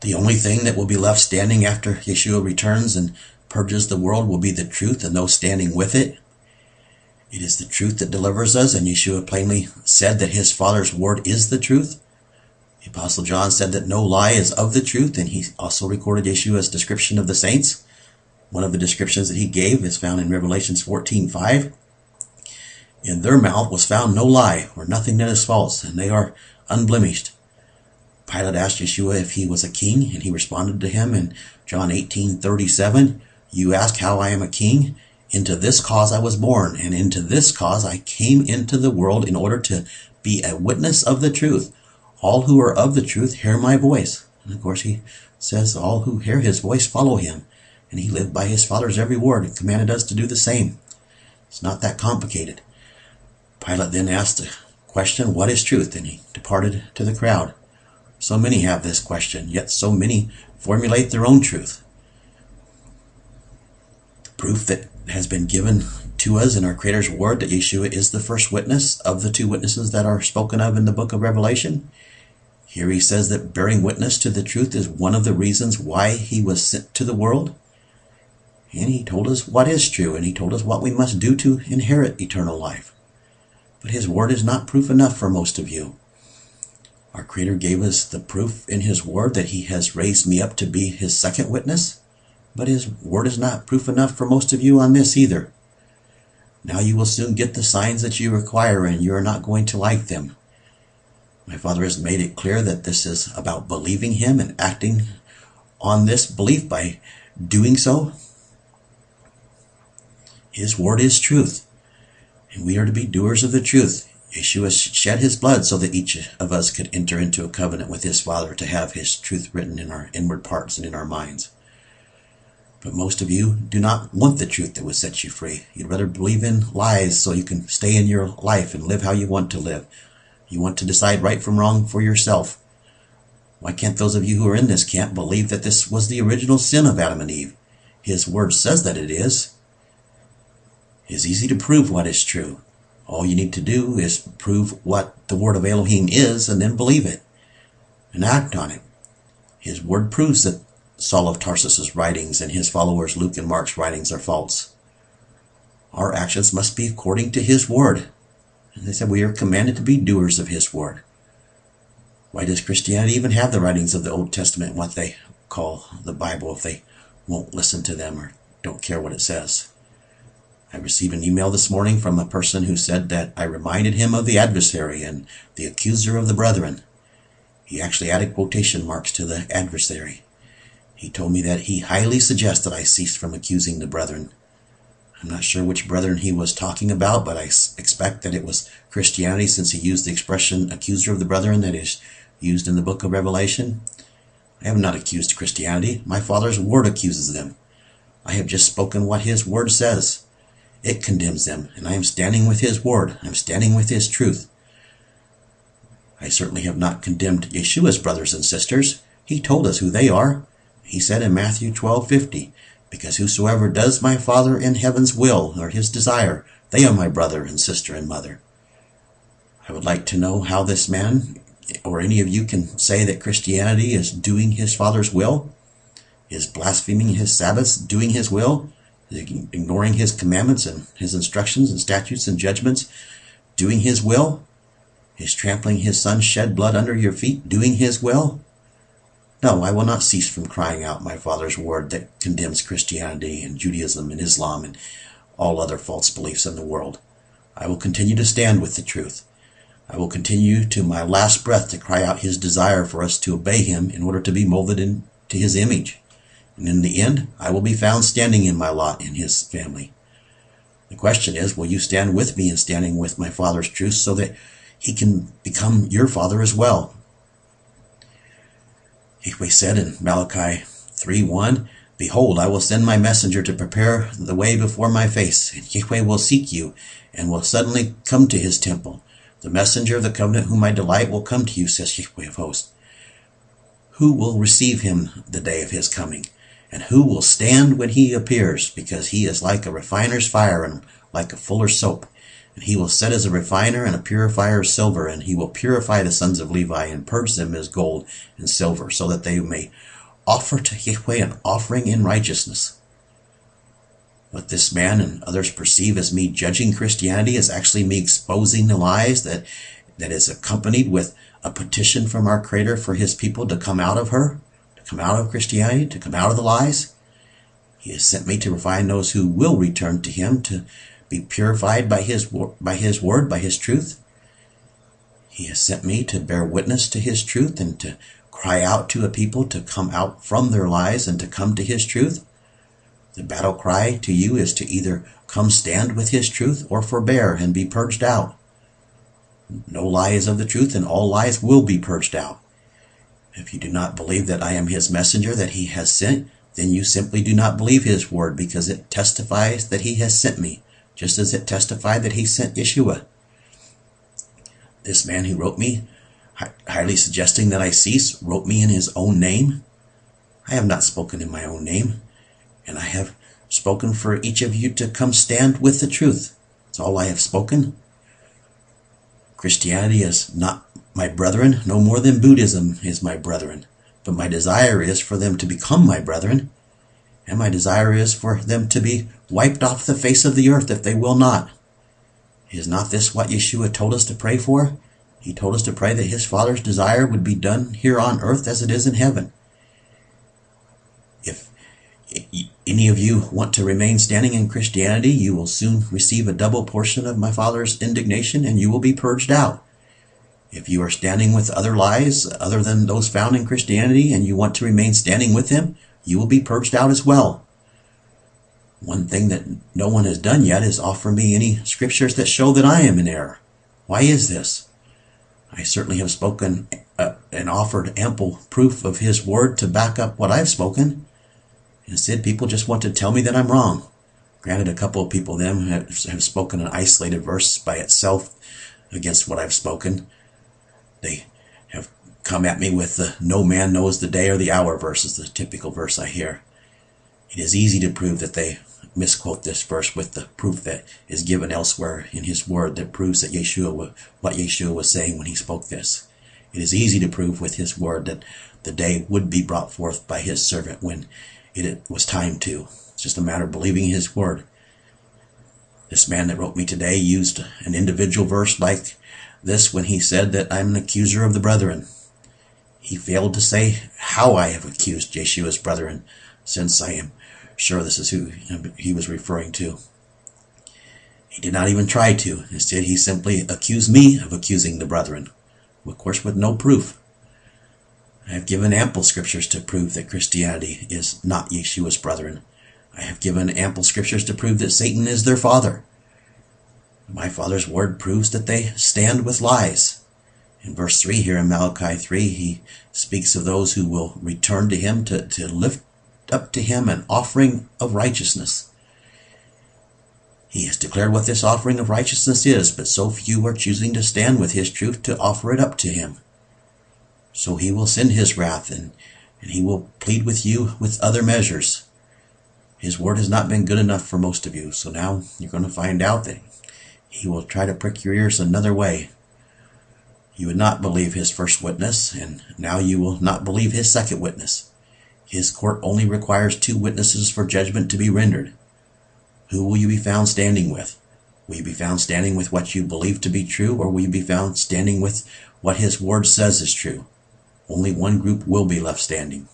The only thing that will be left standing after Yeshua returns and purges the world will be the truth and those standing with it. It is the truth that delivers us, and Yeshua plainly said that his Father's word is the truth. The Apostle John said that no lie is of the truth, and he also recorded Yeshua's description of the saints. One of the descriptions that he gave is found in Revelation 14:5. In their mouth was found no lie, or nothing that is false, and they are unblemished. Pilate asked Yeshua if he was a king, and he responded to him in John 18:37, "You ask how I am a king? Into this cause I was born, and into this cause I came into the world in order to be a witness of the truth. All who are of the truth hear my voice." And of course he says all who hear his voice follow him. And he lived by his Father's every word and commanded us to do the same. It's not that complicated. Pilate then asked the question, "What is truth?" And he departed to the crowd. So many have this question, yet so many formulate their own truth. The proof that has been given to us in our Creator's word that Yeshua is the first witness of the two witnesses that are spoken of in the book of Revelation. Here he says that bearing witness to the truth is one of the reasons why he was sent to the world. And he told us what is true, and he told us what we must do to inherit eternal life. But his word is not proof enough for most of you. Our Creator gave us the proof in his word that he has raised me up to be his second witness. But his word is not proof enough for most of you on this either. Now you will soon get the signs that you require, and you are not going to like them. My Father has made it clear that this is about believing him and acting on this belief by doing so. His word is truth, and we are to be doers of the truth. Yeshua shed his blood so that each of us could enter into a covenant with his Father to have his truth written in our inward parts and in our minds. But most of you do not want the truth that will set you free. You'd rather believe in lies so you can stay in your life and live how you want to live. You want to decide right from wrong for yourself. Why can't those of you who are in this camp believe that this was the original sin of Adam and Eve? His word says that it is. It is easy to prove what is true. All you need to do is prove what the word of Elohim is and then believe it and act on it. His word proves that Saul of Tarsus's writings and his followers Luke and Mark's writings are false. Our actions must be according to his word. And they said we are commanded to be doers of his word. Why does Christianity even have the writings of the Old Testament, what they call the Bible, if they won't listen to them or don't care what it says? I received an email this morning from a person who said that I reminded him of the adversary and the accuser of the brethren. He actually added quotation marks to the adversary. He told me that he highly suggests that I cease from accusing the brethren. I'm not sure which brethren he was talking about, but I expect that it was Christianity, since he used the expression accuser of the brethren that is used in the book of Revelation. I have not accused Christianity. My Father's word accuses them. I have just spoken what his word says. It condemns them, and I am standing with his word. I'm standing with his truth. I certainly have not condemned Yeshua's brothers and sisters. He told us who they are. He said in Matthew 12:50, "Because whosoever does my Father in heaven's will, or his desire, they are my brother and sister and mother." I would like to know how this man, or any of you, can say that Christianity is doing his Father's will, is blaspheming his Sabbaths, doing his will, ignoring his commandments and his instructions and statutes and judgments, doing his will, is trampling his Son's shed blood under your feet, doing his will. No, I will not cease from crying out my Father's word that condemns Christianity and Judaism and Islam and all other false beliefs in the world. I will continue to stand with the truth. I will continue to my last breath to cry out his desire for us to obey him in order to be molded into his image. And in the end, I will be found standing in my lot in his family. The question is, will you stand with me in standing with my Father's truth so that he can become your Father as well? Yahweh said in Malachi 3:1, "Behold, I will send my messenger to prepare the way before my face, and Yahweh will seek you, and will suddenly come to his temple. The messenger of the covenant whom I delight will come to you, says Yahweh of hosts. Who will receive him the day of his coming? And who will stand when he appears? Because he is like a refiner's fire and like a fuller's soap. And he will set as a refiner and a purifier of silver, and he will purify the sons of Levi and purge them as gold and silver, so that they may offer to Yahweh an offering in righteousness. What this man and others perceive as me judging Christianity is actually me exposing the lies that is accompanied with a petition from our Creator for his people to come out of her, to come out of Christianity, to come out of the lies. He has sent me to refine those who will return to him, to be purified by his word, by his truth. He has sent me to bear witness to his truth and to cry out to a people to come out from their lies and to come to his truth. The battle cry to you is to either come stand with his truth or forbear and be purged out. No lie is of the truth, and all lies will be purged out. If you do not believe that I am his messenger that he has sent, then you simply do not believe his word, because it testifies that he has sent me, just as it testified that he sent Yeshua. This man who wrote me, highly suggesting that I cease, wrote me in his own name. I have not spoken in my own name, and I have spoken for each of you to come stand with the truth. That's all I have spoken. Christianity is not my brethren, no more than Buddhism is my brethren. But my desire is for them to become my brethren, and my desire is for them to be wiped off the face of the earth if they will not. Is not this what Yeshua told us to pray for? He told us to pray that his Father's desire would be done here on earth as it is in heaven. If any of you want to remain standing in Christianity, you will soon receive a double portion of my Father's indignation, and you will be purged out. If you are standing with other lies other than those found in Christianity, and you want to remain standing with him, you will be purged out as well. One thing that no one has done yet is offer me any scriptures that show that I am in error. Why is this? I certainly have spoken and offered ample proof of his word to back up what I've spoken. Instead, people just want to tell me that I'm wrong. Granted, a couple of people then have spoken an isolated verse by itself against what I've spoken. They have come at me with the "no man knows the day or the hour" verse is the typical verse I hear. It is easy to prove that they misquote this verse with the proof that is given elsewhere in his word that proves that what Yeshua was saying when he spoke this. It is easy to prove with his word that the day would be brought forth by his servant when it was time to. It's just a matter of believing his word. This man that wrote me today used an individual verse like this when he said that I'm an accuser of the brethren. He failed to say how I have accused Yeshua's brethren, since I am sure this is who he was referring to. He did not even try to. Instead, he simply accused me of accusing the brethren, of course with no proof. I have given ample scriptures to prove that Christianity is not Yeshua's brethren. I have given ample scriptures to prove that Satan is their father. My Father's word proves that they stand with lies. In verse 3 here in Malachi 3, he speaks of those who will return to him to lift up to him an offering of righteousness. He has declared what this offering of righteousness is, but so few are choosing to stand with his truth to offer it up to him. So he will send his wrath, and he will plead with you with other measures. His word has not been good enough for most of you, so now you're going to find out that he will try to prick your ears another way. You would not believe his first witness, and now you will not believe his second witness. His court only requires 2 witnesses for judgment to be rendered. Who will you be found standing with? Will you be found standing with what you believe to be true, or will you be found standing with what his word says is true? Only one group will be left standing.